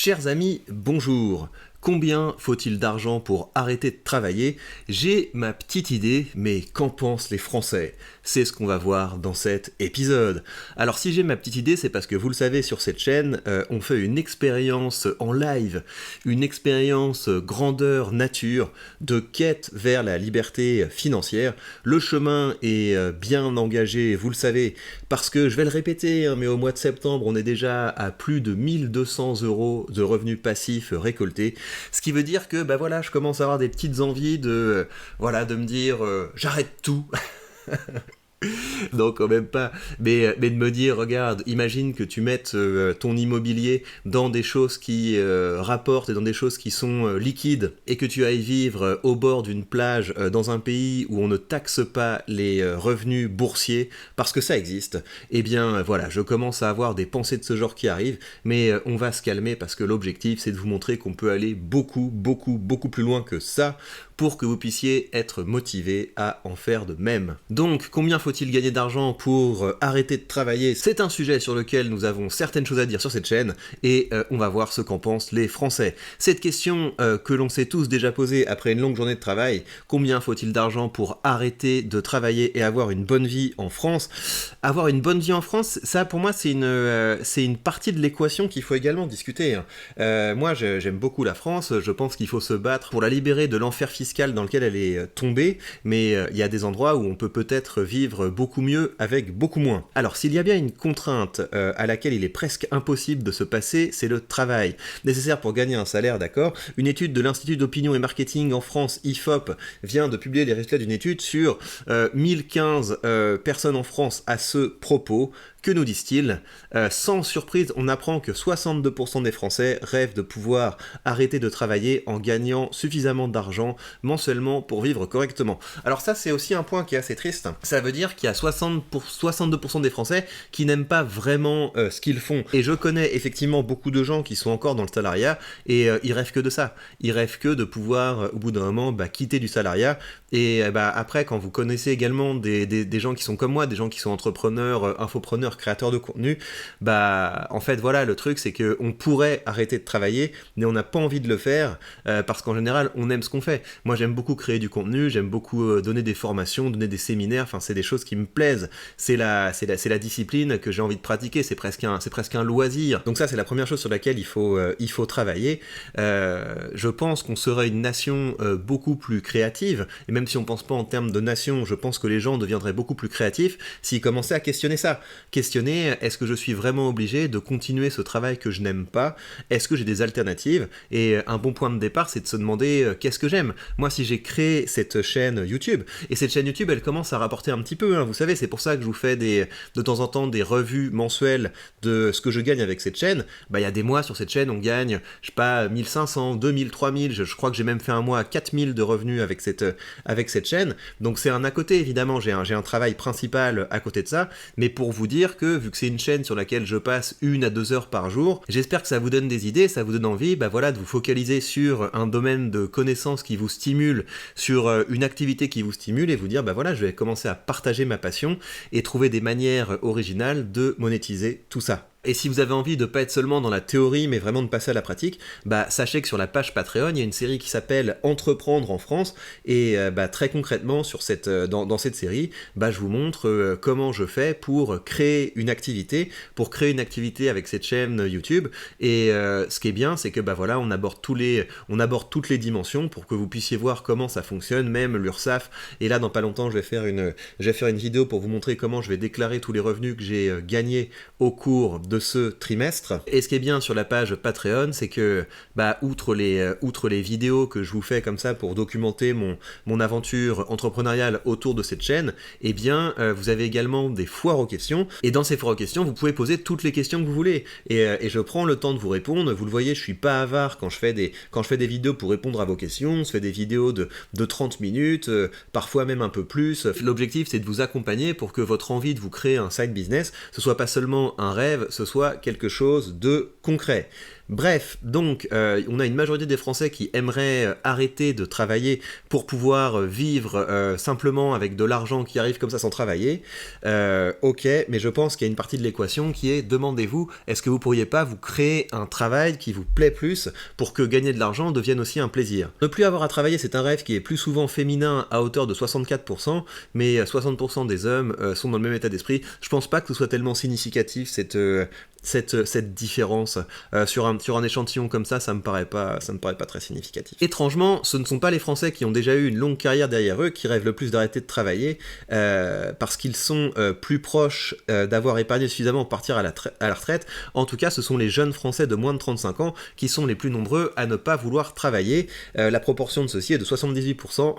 Chers amis, bonjour. Combien faut-il d'argent pour arrêter de travailler? J'ai ma petite idée, mais qu'en pensent les Français? C'est ce qu'on va voir dans cet épisode. Alors si j'ai ma petite idée, c'est parce que vous le savez, sur cette chaîne, on fait une expérience en live, une expérience grandeur nature de quête vers la liberté financière. Le chemin est bien engagé, vous le savez, parce que je vais le répéter, mais au mois de septembre, on est déjà à plus de 1200 € de revenus passifs récoltés. Ce qui veut dire que je commence à avoir des petites envies de me dire j'arrête tout. Non, quand même pas. Mais de me dire, regarde, imagine que tu mettes ton immobilier dans des choses qui rapportent et dans des choses qui sont liquides et que tu ailles vivre au bord d'une plage dans un pays où on ne taxe pas les revenus boursiers, parce que ça existe. Eh bien, voilà, je commence à avoir des pensées de ce genre qui arrivent, mais on va se calmer parce que l'objectif, c'est de vous montrer qu'on peut aller beaucoup plus loin que ça pour que vous puissiez être motivé à en faire de même. Donc, combien faut-il gagner d'argent pour arrêter de travailler? C'est un sujet sur lequel nous avons certaines choses à dire sur cette chaîne, et on va voir ce qu'en pensent les Français. Cette question que l'on s'est tous déjà posée après une longue journée de travail, combien faut-il d'argent pour arrêter de travailler et avoir une bonne vie en France? Avoir une bonne vie en France, ça pour moi c'est une partie de l'équation qu'il faut également discuter. Moi j'aime beaucoup la France, je pense qu'il faut se battre pour la libérer de l'enfer fiscal dans lequel elle est tombée, mais il y a des endroits où on peut peut-être vivre beaucoup mieux avec beaucoup moins. Alors s'il y a bien une contrainte à laquelle il est presque impossible de se passer, c'est le travail. Nécessaire pour gagner un salaire, d'accord. Une étude de l'Institut d'opinion et marketing en France, IFOP, vient de publier les résultats d'une étude sur 1015 personnes en France à ce propos. Que nous disent-ils? Sans surprise, on apprend que 62% des Français rêvent de pouvoir arrêter de travailler en gagnant suffisamment d'argent mensuellement pour vivre correctement. Alors ça, c'est aussi un point qui est assez triste. Ça veut dire qu'il y a 62% des Français qui n'aiment pas vraiment ce qu'ils font. Et je connais effectivement beaucoup de gens qui sont encore dans le salariat et ils rêvent que de ça. Ils rêvent que de pouvoir, au bout d'un moment, quitter du salariat. Et après, quand vous connaissez également des gens qui sont comme moi, des gens qui sont entrepreneurs, infopreneurs, créateurs de contenu, en fait voilà, le truc c'est que on pourrait arrêter de travailler, mais on n'a pas envie de le faire parce qu'en général on aime ce qu'on fait. Moi j'aime beaucoup créer du contenu, j'aime beaucoup donner des formations, donner des séminaires, enfin c'est des choses qui me plaisent, c'est la discipline que j'ai envie de pratiquer, c'est presque un loisir. Donc ça c'est la première chose sur laquelle il faut travailler. Je pense qu'on serait une nation beaucoup plus créative, et même si on pense pas en termes de nation, je pense que les gens deviendraient beaucoup plus créatifs s'ils commençaient à questionner ça. Questionner, est-ce que je suis vraiment obligé de continuer ce travail que je n'aime pas? Est-ce que j'ai des alternatives? Et un bon point de départ, c'est de se demander qu'est-ce que j'aime? Moi, si j'ai créé cette chaîne YouTube, et cette chaîne YouTube, elle commence à rapporter un petit peu, vous savez, c'est pour ça que je vous fais de temps en temps des revues mensuelles de ce que je gagne avec cette chaîne. Il y a des mois sur cette chaîne, on gagne, je sais pas, 1500, 2000, 3000, je crois que j'ai même fait un mois à 4000 de revenus avec cette chaîne. Donc c'est un à côté, évidemment, j'ai un travail principal à côté de ça, mais pour vous dire que, vu que c'est une chaîne sur laquelle je passe 1 à 2 heures par jour, j'espère que ça vous donne des idées, ça vous donne envie, de vous focaliser sur un domaine de connaissances qui vous stimule, sur une activité qui vous stimule, et vous dire, je vais commencer à partager ma passion et trouver des manières originales de monétiser tout ça. Et si vous avez envie de pas être seulement dans la théorie, mais vraiment de passer à la pratique, sachez que sur la page Patreon, il y a une série qui s'appelle Entreprendre en France, et très concrètement, dans cette série, je vous montre comment je fais pour créer une activité avec cette chaîne YouTube, et ce qui est bien, c'est que on aborde toutes les dimensions pour que vous puissiez voir comment ça fonctionne, même l'URSSAF, et là, dans pas longtemps, je vais faire une vidéo pour vous montrer comment je vais déclarer tous les revenus que j'ai gagnés au cours de ce trimestre. Et ce qui est bien sur la page Patreon, c'est que outre les vidéos que je vous fais comme ça pour documenter mon aventure entrepreneuriale autour de cette chaîne, vous avez également des foires aux questions, et dans ces foires aux questions, vous pouvez poser toutes les questions que vous voulez, et je prends le temps de vous répondre. Vous le voyez, je suis pas avare quand je fais des vidéos pour répondre à vos questions. On se fait des vidéos de 30 minutes, parfois même un peu plus. L'objectif, c'est de vous accompagner pour que votre envie de vous créer un side business, ce soit pas seulement un rêve, ce soit quelque chose de concret. Bref, donc on a une majorité des Français qui aimeraient arrêter de travailler pour pouvoir vivre simplement avec de l'argent qui arrive comme ça sans travailler. Ok, mais je pense qu'il y a une partie de l'équation qui est, demandez-vous, est-ce que vous pourriez pas vous créer un travail qui vous plaît plus pour que gagner de l'argent devienne aussi un plaisir. Ne plus avoir à travailler, c'est un rêve qui est plus souvent féminin à hauteur de 64%, mais 60% des hommes sont dans le même état d'esprit. Je pense pas que ce soit tellement significatif cette différence sur un échantillon comme ça me paraît pas très significatif. Étrangement, ce ne sont pas les Français qui ont déjà eu une longue carrière derrière eux qui rêvent le plus d'arrêter de travailler parce qu'ils sont plus proches d'avoir épargné suffisamment pour partir à la retraite. En tout cas, ce sont les jeunes Français de moins de 35 ans qui sont les plus nombreux à ne pas vouloir travailler. La proportion de ceux-ci est de 78%,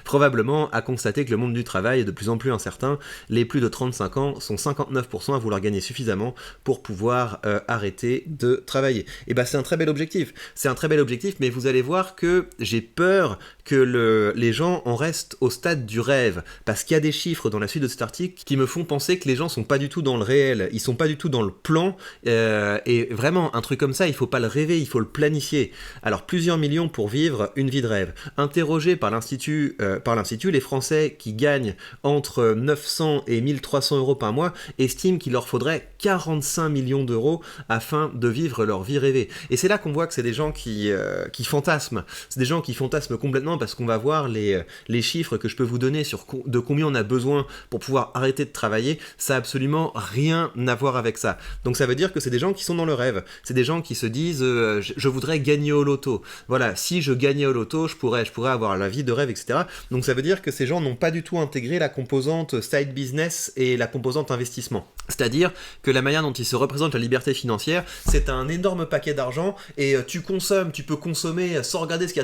probablement à constater que le monde du travail est de plus en plus incertain. Les plus de 35 ans sont 59% à vouloir gagner suffisamment pour pouvoir arrêter de travailler. Et bah c'est un très bel objectif. C'est un très bel objectif, mais vous allez voir que j'ai peur que les gens en restent au stade du rêve, parce qu'il y a des chiffres dans la suite de cet article qui me font penser que les gens sont pas du tout dans le réel, ils sont pas du tout dans le plan, et vraiment, un truc comme ça, il faut pas le rêver, il faut le planifier. Alors, plusieurs millions pour vivre une vie de rêve. Interrogés par l'Institut, les Français qui gagnent entre 900 et 1300 euros par mois estiment qu'il leur faudrait 45 millions d'euros afin de vivre leur vie rêvée. Et c'est là qu'on voit que c'est des gens qui fantasment. C'est des gens qui fantasment complètement parce qu'on va voir les chiffres que je peux vous donner de combien on a besoin pour pouvoir arrêter de travailler. Ça n'a absolument rien à voir avec ça. Donc ça veut dire que c'est des gens qui sont dans le rêve. C'est des gens qui se disent je voudrais gagner au loto. Voilà, si je gagnais au loto, je pourrais avoir la vie de rêve, etc. Donc ça veut dire que ces gens n'ont pas du tout intégré la composante side business et la composante investissement. C'est-à-dire que la manière dont ils se représentent la liberté financière, c'est un énorme paquet d'argent et tu peux consommer sans regarder ce qu'il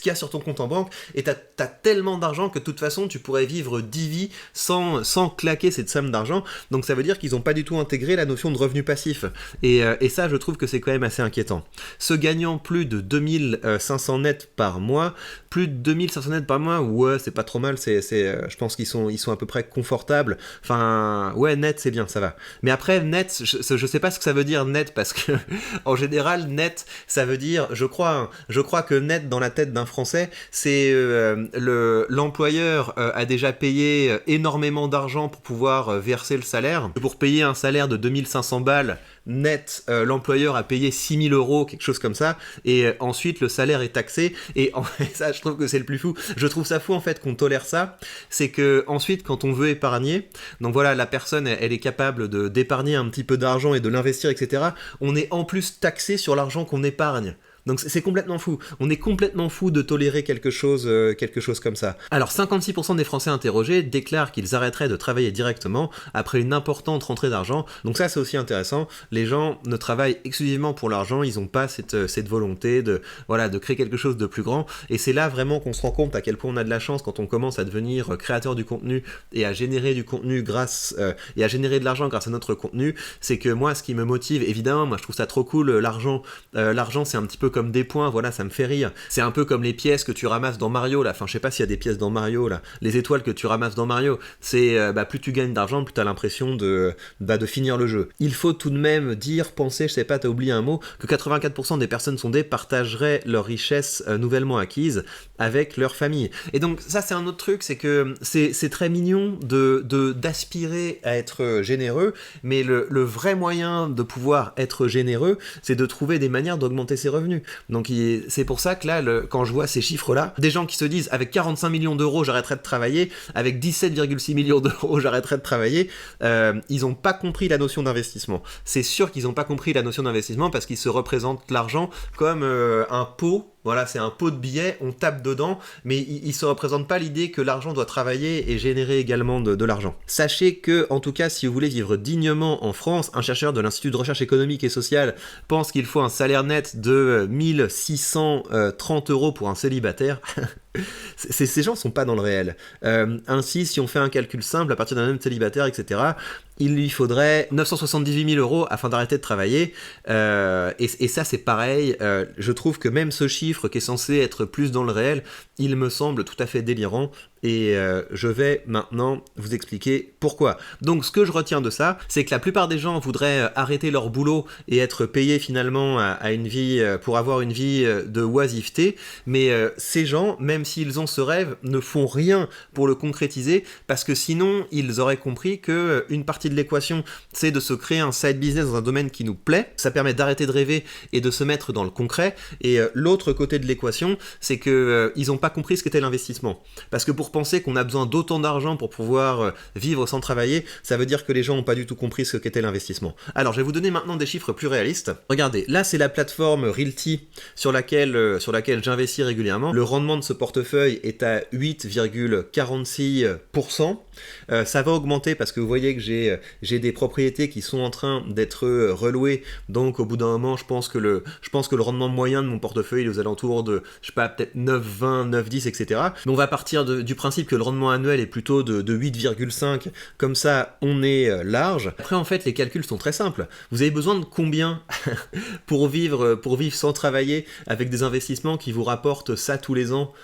y a sur ton compte en banque et t'as tellement d'argent que de toute façon tu pourrais vivre 10 vies sans claquer cette somme d'argent. Donc ça veut dire qu'ils n'ont pas du tout intégré la notion de revenu passif. Et ça, je trouve que c'est quand même assez inquiétant. Se gagnant plus de 2500 nets par mois, ouais, c'est pas trop mal, je pense qu'ils sont à peu près confortables. Enfin, ouais, net, c'est bien, ça va. Mais après, net, je sais pas ce que ça veut dire net, parce que en général, net, ça veut dire, je crois que net dans la tête d'un Français, c'est l'employeur a déjà payé énormément d'argent pour pouvoir verser le salaire. Pour payer un salaire de 2500 balles net, l'employeur a payé 6000 euros, quelque chose comme ça, et ensuite le salaire est taxé, et ça je trouve que c'est le plus fou. Je trouve ça fou en fait qu'on tolère ça, c'est que ensuite quand on veut épargner, donc voilà, la personne elle est capable d'épargner un petit peu d'argent et de l'investir, etc. On est en plus taxé sur l'argent qu'on épargne. Donc c'est complètement fou. On est complètement fou de tolérer quelque chose comme ça. Alors 56% des Français interrogés déclarent qu'ils arrêteraient de travailler directement après une importante rentrée d'argent. Donc ça c'est aussi intéressant. Les gens ne travaillent exclusivement pour l'argent, ils n'ont pas cette volonté de créer quelque chose de plus grand. Et c'est là vraiment qu'on se rend compte à quel point on a de la chance quand on commence à devenir créateur du contenu et à générer du contenu et à générer de l'argent grâce à notre contenu. C'est que moi, ce qui me motive, évidemment, moi je trouve ça trop cool, l'argent c'est un petit peu comme des points, voilà, ça me fait rire. C'est un peu comme les pièces que tu ramasses dans Mario, là. Enfin, je sais pas s'il y a des pièces dans Mario, là. Les étoiles que tu ramasses dans Mario, c'est plus tu gagnes d'argent, plus t'as l'impression de finir le jeu. Il faut tout de même penser, je sais pas, t'as oublié un mot, que 84% des personnes sondées partageraient leur richesse nouvellement acquise avec leur famille. Et donc, ça, c'est un autre truc, c'est que c'est très mignon d'aspirer à être généreux, mais le vrai moyen de pouvoir être généreux, c'est de trouver des manières d'augmenter ses revenus. Donc c'est pour ça que là, quand je vois ces chiffres-là, des gens qui se disent avec 45 millions d'euros j'arrêterai de travailler, avec 17,6 millions d'euros j'arrêterai de travailler, ils n'ont pas compris la notion d'investissement. C'est sûr qu'ils n'ont pas compris la notion d'investissement parce qu'ils se représentent l'argent comme un pot. Voilà, c'est un pot de billets, on tape dedans, mais il ne se représente pas l'idée que l'argent doit travailler et générer également de l'argent. Sachez que, en tout cas, si vous voulez vivre dignement en France, un chercheur de l'Institut de recherche économique et sociale pense qu'il faut un salaire net de 1630 euros pour un célibataire. Ces gens sont pas dans le réel. Ainsi, si on fait un calcul simple, à partir d'un homme célibataire, etc., il lui faudrait 978 000 euros afin d'arrêter de travailler. Et ça, c'est pareil. Je trouve que même ce chiffre qui est censé être plus dans le réel, il me semble tout à fait délirant. Et je vais maintenant vous expliquer pourquoi. Donc ce que je retiens de ça, c'est que la plupart des gens voudraient arrêter leur boulot et être payés finalement à une vie, pour avoir une vie de oisiveté, mais ces gens, même s'ils ont ce rêve, ne font rien pour le concrétiser, parce que sinon ils auraient compris que une partie de l'équation, c'est de se créer un side business dans un domaine qui nous plaît, ça permet d'arrêter de rêver et de se mettre dans le concret, et l'autre côté de l'équation, c'est que ils n'ont pas compris ce qu'était l'investissement. Parce que pour penser qu'on a besoin d'autant d'argent pour pouvoir vivre sans travailler, ça veut dire que les gens n'ont pas du tout compris ce qu'était l'investissement. Alors, je vais vous donner maintenant des chiffres plus réalistes. Regardez, là, c'est la plateforme Realty sur laquelle j'investis régulièrement. Le rendement de ce portefeuille est à 8,46%. Ça va augmenter parce que vous voyez que j'ai des propriétés qui sont en train d'être relouées. Donc, au bout d'un moment, je pense que le rendement moyen de mon portefeuille est aux alentours de, je sais pas, peut-être 9,20, 9,10, etc. Mais on va partir du principe que le rendement annuel est plutôt de 8,5, comme ça on est large. Après en fait les calculs sont très simples. Vous avez besoin de combien pour vivre sans travailler avec des investissements qui vous rapportent ça tous les ans?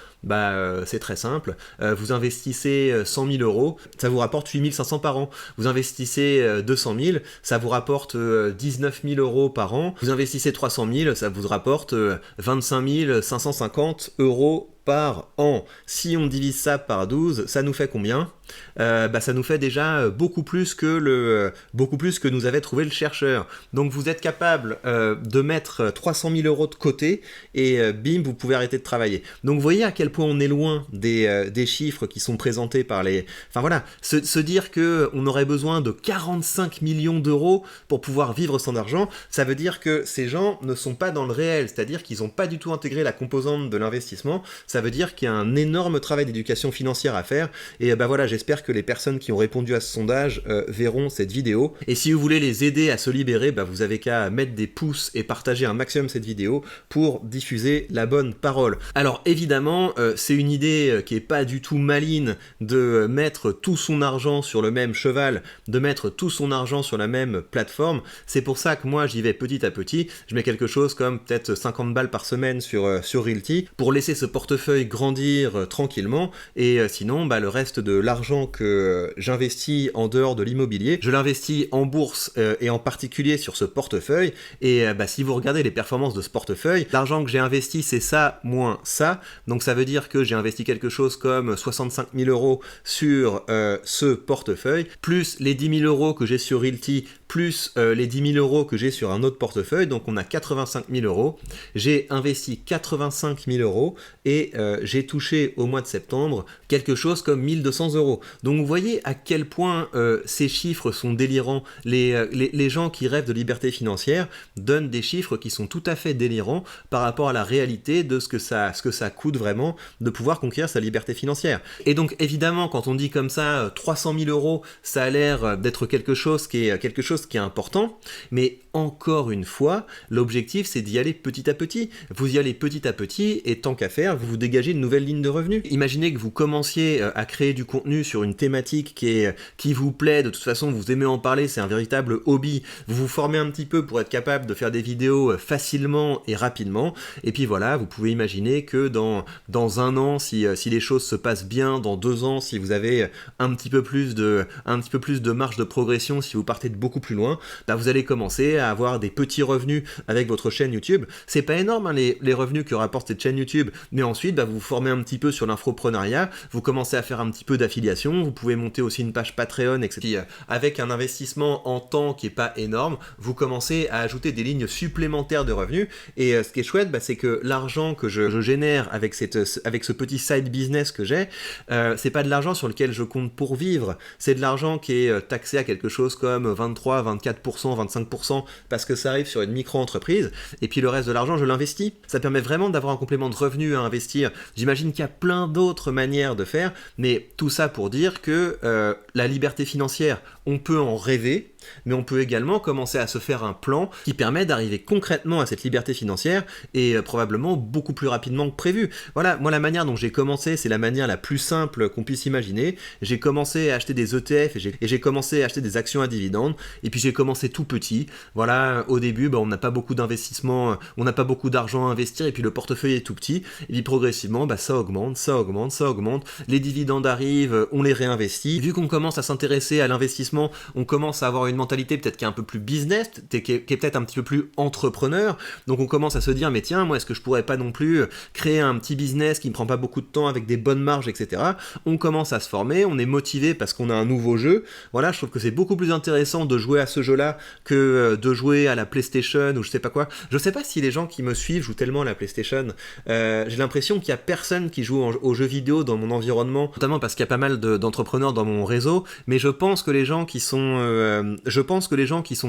C'est très simple. Vous investissez 100 000 euros, ça vous rapporte 8 500 par an. Vous investissez 200 000, ça vous rapporte 19 000 euros par an. Vous investissez 300 000, ça vous rapporte 25 550 euros par an. Si on divise ça par 12, ça nous fait combien ? Ça nous fait déjà beaucoup plus que nous avait trouvé le chercheur. Donc vous êtes capable de mettre 300 000 euros de côté et bim, vous pouvez arrêter de travailler. Donc vous voyez à quel point on est loin des chiffres qui sont présentés par les... Enfin voilà, se dire qu'on aurait besoin de 45 millions d'euros pour pouvoir vivre sans argent, ça veut dire que ces gens ne sont pas dans le réel, c'est-à-dire qu'ils n'ont pas du tout intégré la composante de l'investissement. Ça veut dire qu'il y a un énorme travail d'éducation financière à faire. Et voilà, j'espère que les personnes qui ont répondu à ce sondage verront cette vidéo. Et si vous voulez les aider à se libérer, vous avez qu'à mettre des pouces et partager un maximum cette vidéo pour diffuser la bonne parole. Alors évidemment, c'est une idée qui est pas du tout maligne de mettre tout son argent sur le même cheval, de mettre tout son argent sur la même plateforme. C'est pour ça que moi j'y vais petit à petit. Je mets quelque chose comme peut-être 50 balles par semaine sur Realty pour laisser ce portefeuille grandir tranquillement, et sinon le reste de l'argent que j'investis en dehors de l'immobilier, je l'investis en bourse et en particulier sur ce portefeuille. Et si vous regardez les performances de ce portefeuille, l'argent que j'ai investi c'est ça moins ça, donc ça veut dire que j'ai investi quelque chose comme 65 000 euros sur ce portefeuille, plus les 10 000 euros que j'ai sur Realty, plus les 10 000 euros que j'ai sur un autre portefeuille, donc on a 85 000 euros. J'ai investi 85 000 euros et j'ai touché au mois de septembre quelque chose comme 1200 euros. Donc vous voyez à quel point ces chiffres sont délirants. Les gens qui rêvent de liberté financière donnent des chiffres qui sont tout à fait délirants par rapport à la réalité de ce que ça coûte vraiment de pouvoir conquérir sa liberté financière. Et donc évidemment, quand on dit comme ça 300 000 euros, ça a l'air d'être quelque chose qui est important, mais encore une fois, l'objectif c'est d'y aller petit à petit. Vous y allez petit à petit et tant qu'à faire, vous vous dégagez une nouvelle ligne de revenus. Imaginez que vous commenciez à créer du contenu sur une thématique qui vous plaît, de toute façon vous aimez en parler, c'est un véritable hobby, vous vous formez un petit peu pour être capable de faire des vidéos facilement et rapidement, et puis voilà, vous pouvez imaginer que dans un an, si les choses se passent bien, dans 2 ans, si vous avez un petit peu plus de marge de progression, si vous partez de beaucoup plus loin, vous allez commencer à avoir des petits revenus avec votre chaîne YouTube. C'est pas énorme les revenus que rapporte cette chaîne YouTube, mais ensuite vous vous formez un petit peu sur l'infoprenariat, vous commencez à faire un petit peu d'affiliation, vous pouvez monter aussi une page Patreon, etc. Puis, avec un investissement en temps qui est pas énorme, vous commencez à ajouter des lignes supplémentaires de revenus, et ce qui est chouette, c'est que l'argent que je génère avec ce petit side business que j'ai, c'est pas de l'argent sur lequel je compte pour vivre, c'est de l'argent qui est taxé à quelque chose comme 23, 24%, 25%, parce que ça arrive sur une micro-entreprise, et puis le reste de l'argent, je l'investis. Ça permet vraiment d'avoir un complément de revenus à investir. J'imagine qu'il y a plein d'autres manières de faire, mais tout ça pour dire que la liberté financière, on peut en rêver, mais on peut également commencer à se faire un plan qui permet d'arriver concrètement à cette liberté financière et probablement beaucoup plus rapidement que prévu. Voilà, moi la manière dont j'ai commencé, c'est la manière la plus simple qu'on puisse imaginer. J'ai commencé à acheter des ETF et j'ai commencé à acheter des actions à dividendes, et puis j'ai commencé tout petit. Voilà, au début, on n'a pas beaucoup d'investissement, on n'a pas beaucoup d'argent à investir, et puis le portefeuille est tout petit, et puis progressivement, ça augmente, ça augmente, ça augmente, les dividendes arrivent, on les réinvestit. Vu qu'on commence à s'intéresser à l'investissement, on commence à avoir une mentalité peut-être qui est un peu plus business, qui est peut-être un petit peu plus entrepreneur, donc on commence à se dire, mais tiens, moi est-ce que je pourrais pas non plus créer un petit business qui ne prend pas beaucoup de temps avec des bonnes marges, etc. On commence à se former, on est motivé parce qu'on a un nouveau jeu. Voilà, je trouve que c'est beaucoup plus intéressant de jouer à ce jeu-là que de jouer à la PlayStation ou je sais pas quoi. Je sais pas si les gens qui me suivent jouent tellement à la PlayStation. J'ai l'impression qu'il y a personne qui joue aux jeux vidéo dans mon environnement, notamment parce qu'il y a pas mal d'entrepreneurs dans mon réseau, mais je pense que les gens qui sont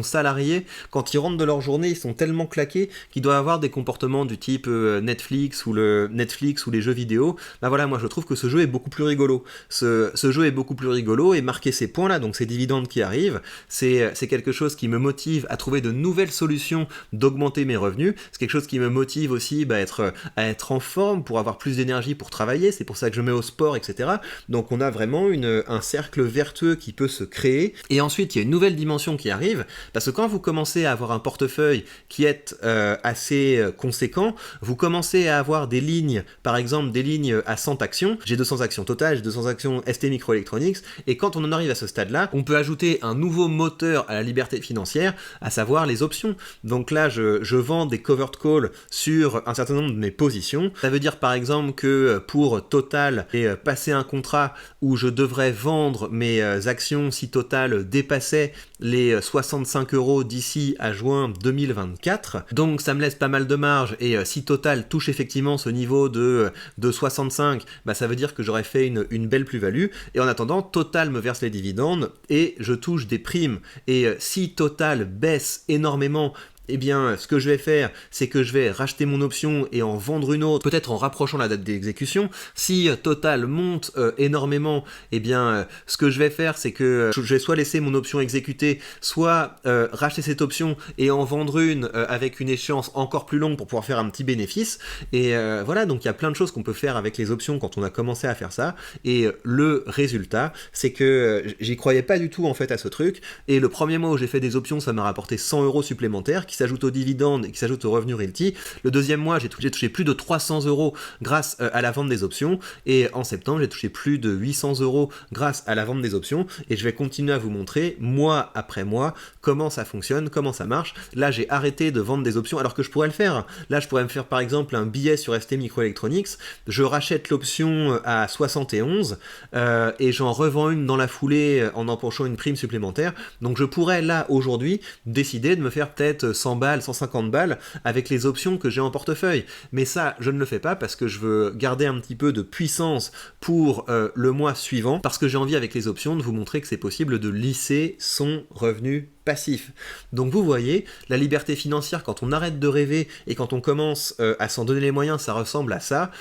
salariés, quand ils rentrent de leur journée, ils sont tellement claqués qu'ils doivent avoir des comportements du type Netflix ou les jeux vidéo. Voilà, moi je trouve que ce jeu est beaucoup plus rigolo. Ce jeu est beaucoup plus rigolo, et marquer ces points-là, donc ces dividendes qui arrivent, c'est quelque chose qui me motive à trouver de nouvelles solutions d'augmenter mes revenus. C'est quelque chose qui me motive aussi à être en forme pour avoir plus d'énergie pour travailler. C'est pour ça que je mets au sport, etc. Donc on a vraiment un cercle vertueux qui peut se créer. Et ensuite, il y a une nouvelle dimension qui arrive, parce que quand vous commencez à avoir un portefeuille qui est assez conséquent, vous commencez à avoir des lignes, par exemple des lignes à 100 actions. J'ai 200 actions Total, j'ai 200 actions ST Microelectronics, et quand on en arrive à ce stade-là, on peut ajouter un nouveau moteur à la liberté financière, à savoir les options. Donc là, je vends des covered calls sur un certain nombre de mes positions. Ça veut dire par exemple que pour Total, j'ai passé un contrat où je devrais vendre mes actions si Total dépassait les 65 € d'ici à juin 2024. Donc ça me laisse pas mal de marge, et si Total touche effectivement ce niveau de 65, ça veut dire que j'aurais fait une belle plus-value, et en attendant, Total me verse les dividendes et je touche des primes. Et si Total baisse énormément, eh bien, ce que je vais faire, c'est que je vais racheter mon option et en vendre une autre, peut-être en rapprochant la date d'exécution. Si Total monte énormément, eh bien, ce que je vais faire, c'est que je vais soit laisser mon option exécuter, soit racheter cette option et en vendre une avec une échéance encore plus longue pour pouvoir faire un petit bénéfice. Et voilà, donc il y a plein de choses qu'on peut faire avec les options quand on a commencé à faire ça. Et le résultat, c'est que j'y croyais pas du tout en fait à ce truc. Et le premier mois où j'ai fait des options, ça m'a rapporté 100 € supplémentaires qui s'ajoute aux dividendes et qui s'ajoute aux revenus realty. Le deuxième mois, j'ai touché plus de 300 € grâce à la vente des options, et en septembre, j'ai touché plus de 800 € grâce à la vente des options, et je vais continuer à vous montrer, mois après mois, comment ça fonctionne, comment ça marche. Là, j'ai arrêté de vendre des options, alors que je pourrais le faire. Là, je pourrais me faire par exemple un billet sur ST Microelectronics, je rachète l'option à 71, et j'en revends une dans la foulée en empochant une prime supplémentaire. Donc je pourrais là, aujourd'hui, décider de me faire peut-être 100 balles, 150 balles avec les options que j'ai en portefeuille. Mais ça, je ne le fais pas parce que je veux garder un petit peu de puissance pour le mois suivant, parce que j'ai envie avec les options de vous montrer que c'est possible de lisser son revenu passif. Donc vous voyez, la liberté financière, quand on arrête de rêver et quand on commence à s'en donner les moyens, ça ressemble à ça.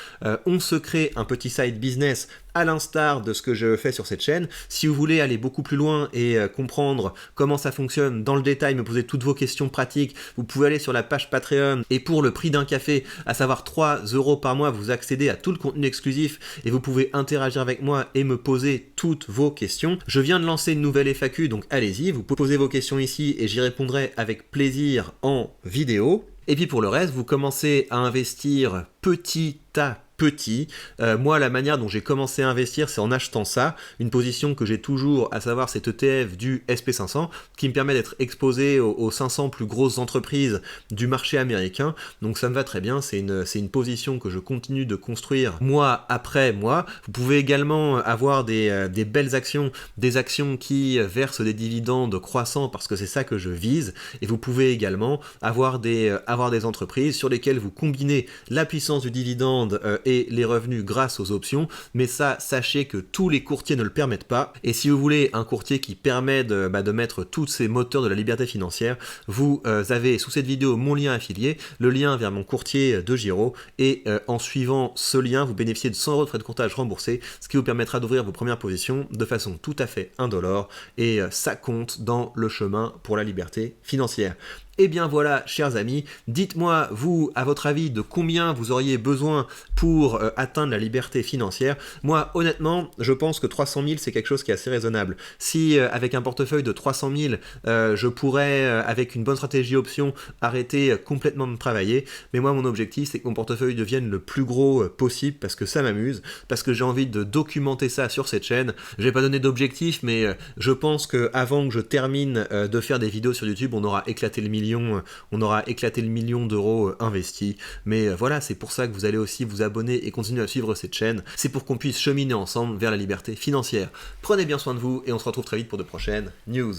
On se crée un petit side business à l'instar de ce que je fais sur cette chaîne. Si vous voulez aller beaucoup plus loin et comprendre comment ça fonctionne dans le détail, me poser toutes vos questions pratiques, vous pouvez aller sur la page Patreon, et pour le prix d'un café, à savoir 3 € par mois, vous accédez à tout le contenu exclusif et vous pouvez interagir avec moi et me poser toutes vos questions. Je viens de lancer une nouvelle FAQ, donc allez-y, vous posez vos questions ici et j'y répondrai avec plaisir en vidéo. Et puis pour le reste, vous commencez à investir petit à petit. Moi, la manière dont j'ai commencé à investir, c'est en achetant ça, une position que j'ai toujours, à savoir cet ETF du SP500, qui me permet d'être exposé aux 500 plus grosses entreprises du marché américain. Donc ça me va très bien, c'est une position que je continue de construire mois après mois. Vous pouvez également avoir des belles actions, des actions qui versent des dividendes croissants, parce que c'est ça que je vise. Et vous pouvez également avoir des entreprises sur lesquelles vous combinez la puissance du dividende et les revenus grâce aux options, mais ça, sachez que tous les courtiers ne le permettent pas, et si vous voulez un courtier qui permet de mettre tous ces moteurs de la liberté financière, vous avez sous cette vidéo mon lien affilié, le lien vers mon courtier de Giro, et en suivant ce lien, vous bénéficiez de 100 € de frais de comptage remboursés, ce qui vous permettra d'ouvrir vos premières positions de façon tout à fait indolore, et ça compte dans le chemin pour la liberté financière. Et bien voilà, chers amis, dites-moi, vous, à votre avis, de combien vous auriez besoin pour atteindre la liberté financière. Moi, honnêtement, je pense que 300 000, c'est quelque chose qui est assez raisonnable. Si, avec un portefeuille de 300 000, je pourrais, avec une bonne stratégie option, arrêter complètement de travailler, mais moi, mon objectif, c'est que mon portefeuille devienne le plus gros possible, parce que ça m'amuse, parce que j'ai envie de documenter ça sur cette chaîne. Je vais pas donner d'objectif, mais je pense qu'avant que je termine de faire des vidéos sur YouTube, on aura éclaté le million d'euros investis. Mais voilà, c'est pour ça que vous allez aussi vous abonner et continuer à suivre cette chaîne. C'est pour qu'on puisse cheminer ensemble vers la liberté financière. Prenez bien soin de vous et on se retrouve très vite pour de prochaines news.